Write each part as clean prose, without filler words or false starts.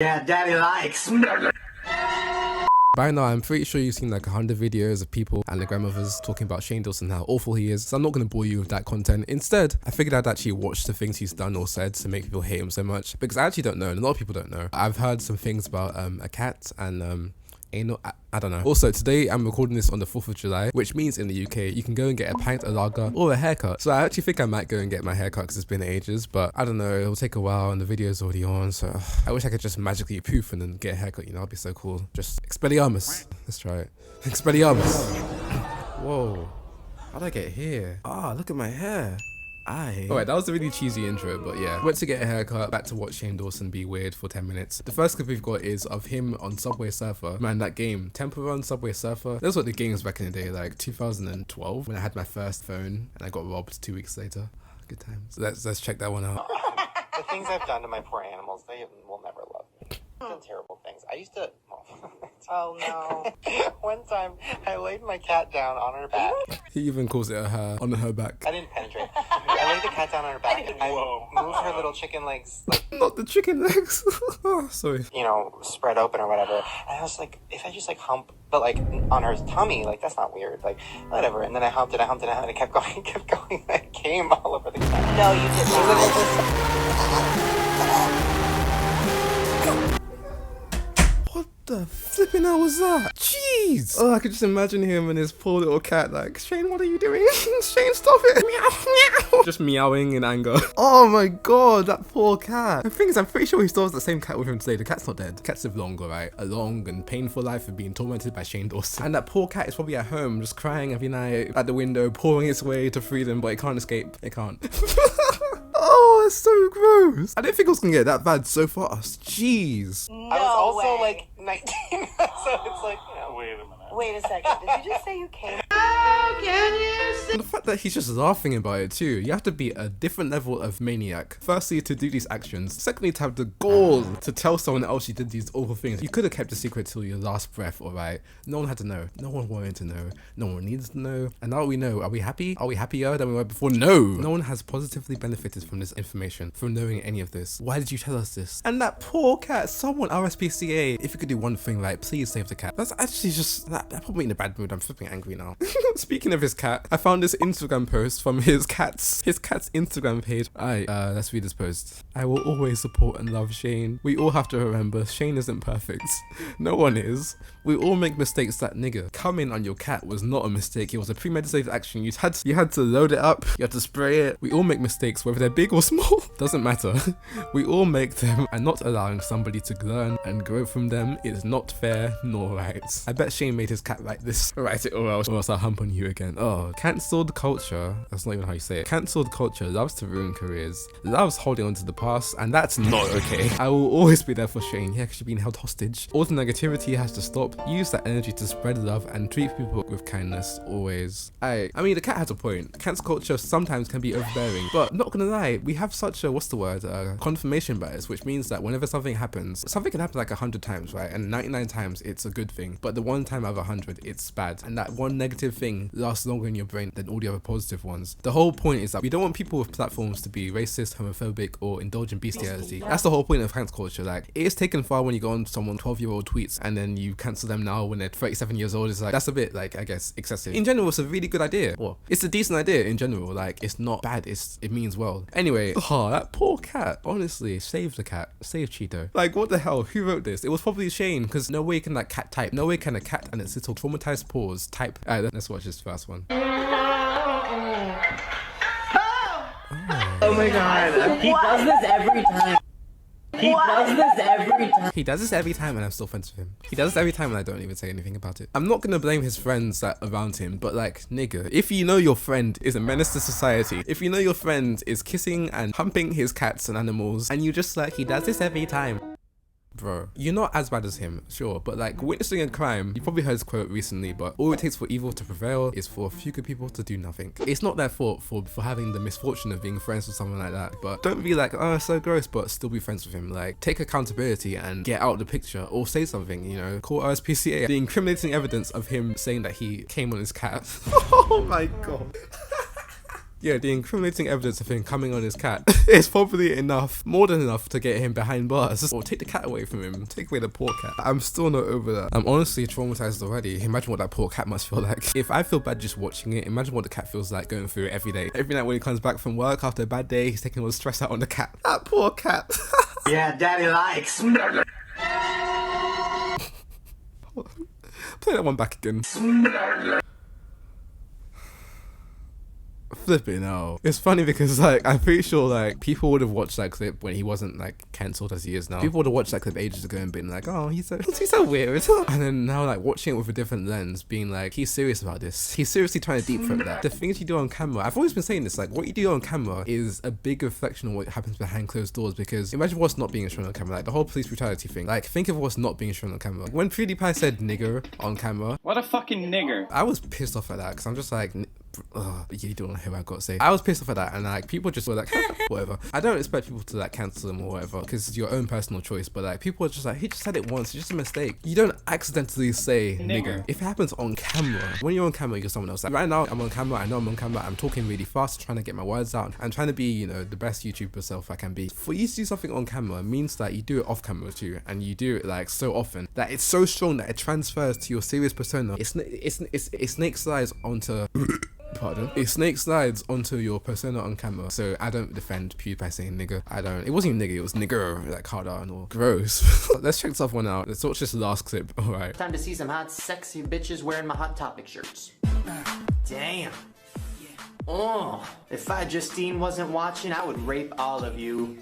Yeah, daddy likes. By now, I'm pretty sure you've seen like 100 videos of people and their grandmothers talking about Shane Dawson, how awful he is. So I'm not going to bore you with that content. Instead, I figured I'd actually watch the things he's done or said to make people hate him so much. Because I actually don't know, and a lot of people don't know. I've heard some things about a cat and anal, I don't know. Also, today I'm recording this on the 4th of July, which means in the UK, you can go and get a pint, a lager, or a haircut. So I actually think I might go and get my haircut because it's been ages, but I don't know, it'll take a while and the video's already on, so I wish I could just magically poof and then get a haircut, you know, that'd be so cool. Just Expelliarmus. Let's try it. Expelliarmus. Whoa. How'd I get here? Ah, look at my hair. Alright, that was a really cheesy intro, but yeah. Went to get a haircut, back to watch Shane Dawson be weird for 10 minutes. The first clip we've got is of him on Subway Surfer. Man, that game, Temple Run, Subway Surfer. That's what the game was back in the day, like 2012, when I had my first phone and I got robbed 2 weeks later. Good times. So let's check that one out. The things I've done to my poor animals, they will never love me. I've done terrible things. I used to... Oh, no. One time, I laid my cat down on her back. He even calls it a her, on her back. I didn't penetrate. I laid the cat down on her back. I moved her little chicken legs, like... Not the chicken legs. Oh, sorry. You know, spread open or whatever. And I was like, if I just, like, hump, but, like, on her tummy, like, that's not weird. Like, whatever. And then I humped it, and it kept going, and I came all over the cat. No, you did not. What the flipping hell was that? Jeez! Oh, I could just imagine him and his poor little cat like, Shane, what are you doing? Shane, stop it! Meow, meow! Just meowing in anger. Oh my god, that poor cat. The thing is, I'm pretty sure he still has the same cat with him today. The cat's not dead. Cats live longer, right? A long and painful life of being tormented by Shane Dawson. And that poor cat is probably at home, just crying every night at the window, pouring its way to freedom, but it can't escape. It can't. Oh, that's so gross. I didn't think it was gonna get that bad so fast. Jeez. No I was also, way. like, 19, so it's like, you know, wait a minute. Wait a second. Did you just say you came? And the fact that he's just laughing about it too, you have to be a different level of maniac. Firstly, to do these actions. Secondly, to have the gall to tell someone else you did these awful things. You could have kept a secret till your last breath, alright? No one had to know. No one wanted to know. No one needs to know. And now we know. Are we happy? Are we happier than we were before? No! No one has positively benefited from this information, from knowing any of this. Why did you tell us this? And that poor cat, someone RSPCA, if you could do one thing, like, please save the cat. That's actually just, that put me in a bad mood. I'm flipping angry now. Speaking of his cat, I found this Instagram post from his cat's Instagram page. Let's read this post. I will always support and love Shane. We all have to remember, Shane isn't perfect. No one is. We all make mistakes. That nigga coming on your cat was not a mistake. It was a premeditated action. You had to load it up. You had to spray it. We all make mistakes, whether they're big or small. Doesn't matter. We all make them, and not allowing somebody to learn and grow from them is not fair nor right. I bet Shane made his cat like this. Write it or else I'll hump on you again. Oh, cancelled culture. That's not even how you say it. Cancelled culture loves to ruin careers, loves holding on to the past, and that's not okay. I will always be there for Shane. Yeah, because you're being held hostage. All the negativity has to stop. Use that energy to spread love and treat people with kindness always. I mean, the cat has a point. Cancel culture sometimes can be overbearing, but not gonna lie, we have such a, confirmation bias, which means that whenever something happens, something can happen like 100 times, right? And 99 times it's a good thing, but the one time out of 100 it's bad, and that one negative thing lasts longer in your brain than all the other positive ones. The whole point is that we don't want people with platforms to be racist, homophobic, or indulge in bestiality. That's the whole point of cancel culture. Like, it is taken far when you go on someone 12-year-old tweets and then you cancel them now when they're 37 years old. It's like, that's a bit, like, I guess, excessive. In general, it's a really good idea. Well, it's a decent idea in general. Like, it's not bad, it means well. Anyway, oh, that poor cat. Honestly, save the cat. Save Cheeto. Like, what the hell? Who wrote this? It was probably Shane, because no way can that cat type. No way can a cat and its little traumatized paws type. Alright, let's watch this first one. Oh my god, he does this every time. He does this every time. He does this every time and I'm still friends with him. He does this every time and I don't even say anything about it. I'm not gonna blame his friends that around him, but like, nigga, if you know your friend is a menace to society, if you know your friend is kissing and humping his cats and animals, and you just like, he does this every time. Bro, you're not as bad as him, sure, but like, witnessing a crime, you probably heard his quote recently, but all it takes for evil to prevail is for a few good people to do nothing. It's not their fault for having the misfortune of being friends with someone like that, but don't be like, oh, so gross, but still be friends with him. Like, take accountability and get out the picture, or say something, you know, call RSPCA. The incriminating evidence of him saying that he came on his cat. Oh my god. Yeah, the incriminating evidence of him coming on his cat is probably enough, more than enough, to get him behind bars. Or take the cat away from him, take away the poor cat. I'm still not over that. I'm honestly traumatized already. Imagine what that poor cat must feel like. If I feel bad just watching it, imagine what the cat feels like going through it every day. Every night when he comes back from work after a bad day, he's taking all the stress out on the cat. That poor cat. Yeah, daddy likes. Play that one back again. Flipping out. It's funny because like I'm pretty sure like people would have watched that clip when he wasn't like cancelled as he is now. People would have watched that clip ages ago and been like, oh, he's so weird. And then now like watching it with a different lens, being like, he's serious about this. He's seriously trying to deep throat that. The things you do on camera, I've always been saying this, like what you do on camera is a big reflection of what happens behind closed doors, because imagine what's not being shown on camera, like the whole police brutality thing. Like think of what's not being shown on camera. When PewDiePie said nigger on camera, What a fucking nigger. I was pissed off at that because I'm just like, you don't know who I've got to say. I was pissed off at that, and like people just were like, whatever. I don't expect people to like cancel him or whatever because it's your own personal choice. But like people are just like, he just said it once. It's just a mistake. You don't accidentally say nigger. If it happens on camera, when you're on camera, you're someone else. Like, right now, I'm on camera. I know I'm on camera. I'm talking really fast, trying to get my words out. I'm trying to be, you know, the best YouTuber self I can be. For you to do something on camera means that you do it off camera too, and you do it like so often that it's so strong that it transfers to your serious persona. It snake slides onto. Pardon? It snake slides onto your persona on camera. So I don't defend PewDiePie saying nigger. I don't. It wasn't even nigger, it was nigger, like harder and all. Gross. Let's check this other one out. Let's watch this last clip. Alright. Time to see some hot, sexy bitches wearing my Hot Topic shirts. Damn. Oh, if I Justine wasn't watching, I would rape all of you.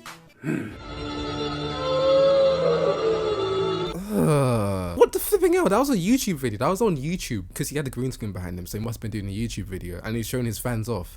What the flipping hell? That was a YouTube video. That was on YouTube because he had the green screen behind him, so he must have been doing a YouTube video and he's showing his fans off.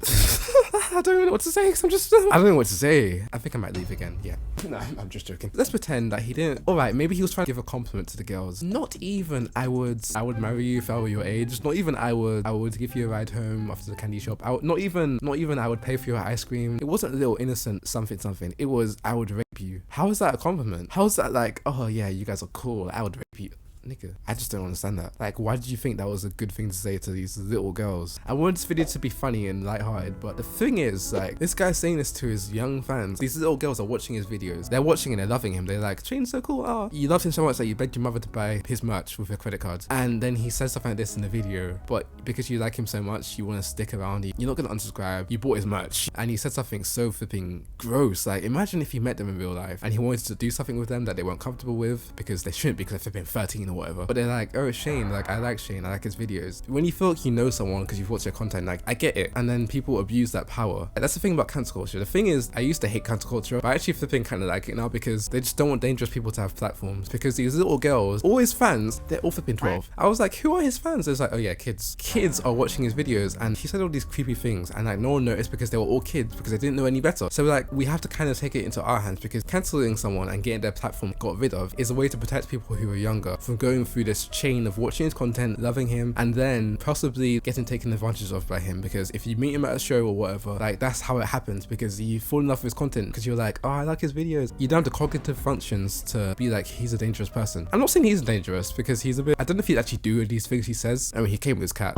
I don't know what to say. I don't know what to say. I think I might leave again. Yeah. No, I'm just joking. Let's pretend that he didn't. All right, maybe he was trying to give a compliment to the girls. Not even I would marry you if I were your age. Not even I would give you a ride home after the candy shop. Not even I would pay for your ice cream. It wasn't a little innocent something. It was I would rape you. How is that a compliment? How is that like, oh yeah, you guys are cool, I would rape you? Nigga, I just don't understand that. Like, why did you think that was a good thing to say to these little girls? I wanted this video to be funny and lighthearted, but the thing is, like, this guy's saying this to his young fans. These little girls are watching his videos. They're watching and they're loving him. They're like, Train's so cool. Oh, you loved him so much that you begged your mother to buy his merch with her credit cards. And then he says stuff like this in the video, but because you like him so much, you want to stick around. You're not gonna unsubscribe. You bought his merch, and he said something so flipping gross. Like, imagine if you met them in real life and he wanted to do something with them that they weren't comfortable with because they shouldn't, because they've been 13 or whatever. But they're like, oh, Shane, like I like Shane, I like his videos. When you feel like you know someone because you've watched their content, like I get it, and then people abuse that power. That's the thing about cancel culture. The thing is, I used to hate cancel culture, but I actually flipping kind of like it now because they just don't want dangerous people to have platforms. Because these little girls, all his fans, they're all flipping 12. I was like, who are his fans? It's like, oh yeah, kids are watching his videos, and he said all these creepy things, and like no one noticed because they were all kids because they didn't know any better. So like we have to kind of take it into our hands, because canceling someone and getting their platform got rid of is a way to protect people who are younger from going through this chain of watching his content, loving him, and then possibly getting taken advantage of by him. Because if you meet him at a show or whatever, like that's how it happens, because you fall in love with his content because you're like, oh, I like his videos. You don't have the cognitive functions to be like, he's a dangerous person. I'm not saying he's dangerous, because he's a bit, I don't know if he'd actually do these things he says. I mean, he came with his cat.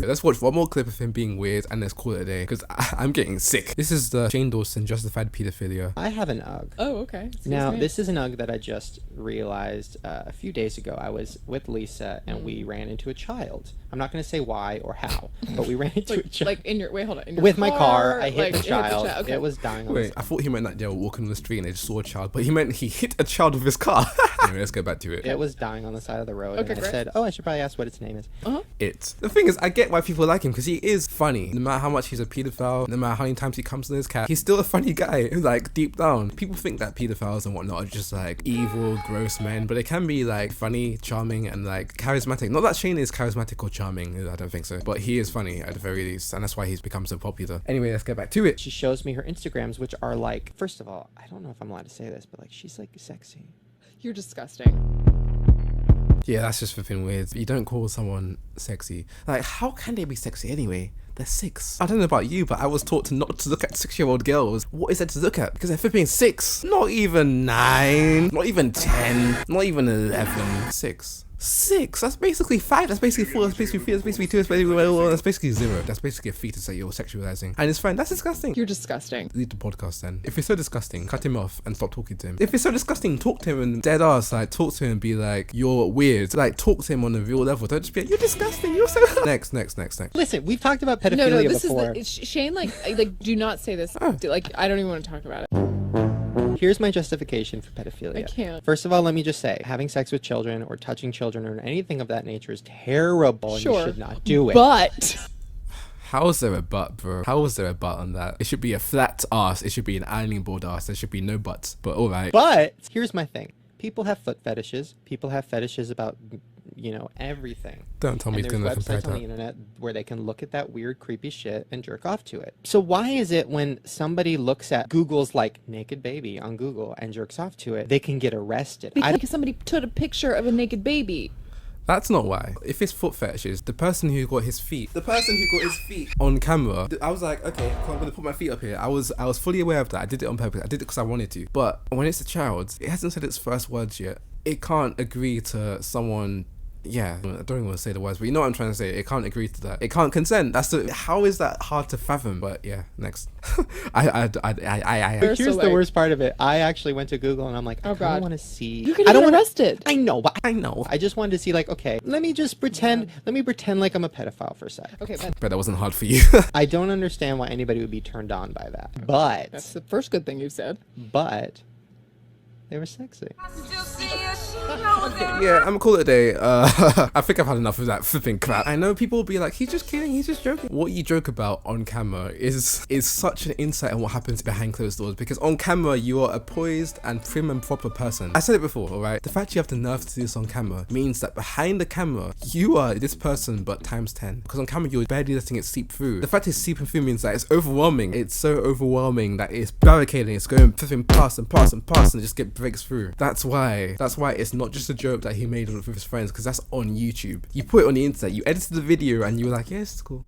Let's watch one more clip of him being weird and let's call it a day, because I'm getting sick. This is the Shane Dawson justified pedophilia. I have an UGG. Oh, okay. Now, this is an UGG that I just realized a few days ago. I was with Lisa and we ran into a child. I'm not going to say why or how, but we ran into a child. Like in your, wait, hold on. In your with my car, I hit like, the child. Okay. It was dying on Wait, I thought he meant that they were walking on the street and they just saw a child, but he meant he hit a child with his car. Anyway, let's go back to it. It was dying on the side of the road, Okay, and I great. said, oh, I should probably ask what its name is. The thing is, I get why people like him, because he is funny. No matter how much he's a pedophile, no matter how many times he comes on his cat, he's still a funny guy. Like, deep down, people think that pedophiles and whatnot are just like evil, gross men, but they can be like funny, charming, and like charismatic. Not that Shane is charismatic or charming, I don't think so, but he is funny at the very least, and that's why he's become so popular. Anyway, let's get back to it. She shows me her Instagrams, which are like, first of all, I don't know if I'm allowed to say this, but like, she's like sexy. You're disgusting. Yeah, that's just flipping weird. You don't call someone sexy. Like, how can they be sexy anyway? They're 6. I don't know about you, but I was taught to not to look at 6-year-old girls. What is there to look at? Because they're flipping 6. Not even 9. Not even 10. Not even 11. 6. 6. That's basically 5. That's basically 4. That's basically 3. That's basically 2. That's basically 0. That's basically a fetus that you're sexualizing. And it's fine. That's disgusting. You're disgusting. Leave the podcast then. If it's so disgusting, cut him off and stop talking to him. If it's so disgusting, talk to him and dead ass. Like, talk to him and be like, you're weird. Like, talk to him on a real level. Don't just be like, you're disgusting. You're so. Next. Listen, we've talked about pedophilia No, this before. is Shane. Like, do not say this. Oh. Like, I don't even want to talk about it. Here's my justification for pedophilia. I can't. First of all, let me just say, having sex with children or touching children or anything of that nature is terrible and you should not do it. But How is there a butt, bro? How is there a butt on that? It should be a flat ass. It should be an ironing board ass. There should be no butts. But alright. But here's my thing. People have foot fetishes. People have fetishes about, everything. Don't tell me And he's there's gonna compare websites on the that. internet where they can look at that weird, creepy shit and jerk off to it. So why is it when somebody looks at Google's like naked baby on Google and jerks off to it, they can get arrested? because somebody took a picture of a naked baby. That's not why. If it's foot fetishes, the person who got his feet on camera, I was like, okay, cool, I'm gonna put my feet up here. I was fully aware of that. I did it on purpose. I did it because I wanted to. But when it's a child, it hasn't said its first words yet. It can't agree to someone. Yeah, I don't even want to say the words, but you know what I'm trying to say. It can't agree to that. It can't consent. How is that hard to fathom? But yeah, next. But here's the worst part of it. I actually went to Google and I'm like, I God. want to see. You could I don't get wanna- arrested. I know, but I know. I just wanted to see, like, okay, let me pretend like I'm a pedophile for a sec. Okay, But that wasn't hard for you. I don't understand why anybody would be turned on by that. that's the first good thing you've said. But they were sexy. Yeah, I'm gonna call it a day. I think I've had enough of that flipping crap. I know people will be like, he's just kidding, he's just joking. What you joke about on camera is such an insight on what happens behind closed doors, because on camera you are a poised and prim and proper person. I said it before, alright? The fact you have the nerve to do this on camera means that behind the camera you are this person but times 10. Because on camera you're barely letting it seep through. The fact it's seeping through means that it's overwhelming. It's so overwhelming that it's barricading, it's going flipping past and just breaks through. That's why it's not just a joke that he made with his friends, because that's on YouTube. You put it on the internet, you edited the video and you were like, yeah, it's cool.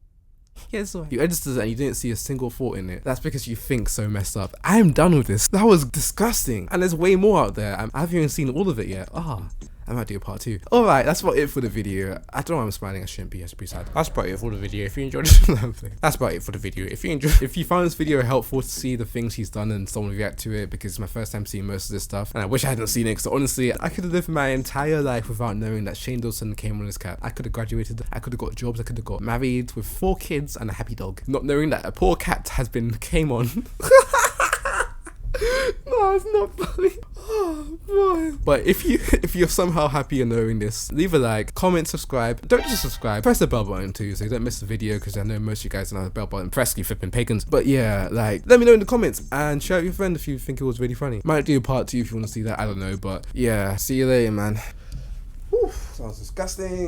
Yeah, it's alright. You edited it and you didn't see a single thought in it. That's because you think so messed up. I am done with this. That was disgusting. And there's way more out there. I haven't even seen all of it yet. I might do a part 2. Alright, that's about it for the video. I don't know why I'm smiling. I shouldn't be. I should be sad. That's about it for the video. If you enjoyed it, that's about it for the video. If you found this video helpful to see the things he's done and someone react to it, because it's my first time seeing most of this stuff, and I wish I hadn't seen it, because honestly, I could have lived my entire life without knowing that Shane Dawson came on his cat. I could have graduated. I could have got jobs. I could have got married with 4 kids and a happy dog. Not knowing that a poor cat came on. No, it's not funny. Oh boy. But if you're somehow happy in knowing this, leave a like, comment, subscribe. Don't just subscribe, press the bell button too, so you don't miss the video, because I know most of you guys don't have the bell button press, you flipping pagans. But yeah, like, let me know in the comments and share it with your friend if you think it was really funny. Might do a part 2 if you want to see that. I don't know, but yeah, see you later, man. Whew, sounds disgusting.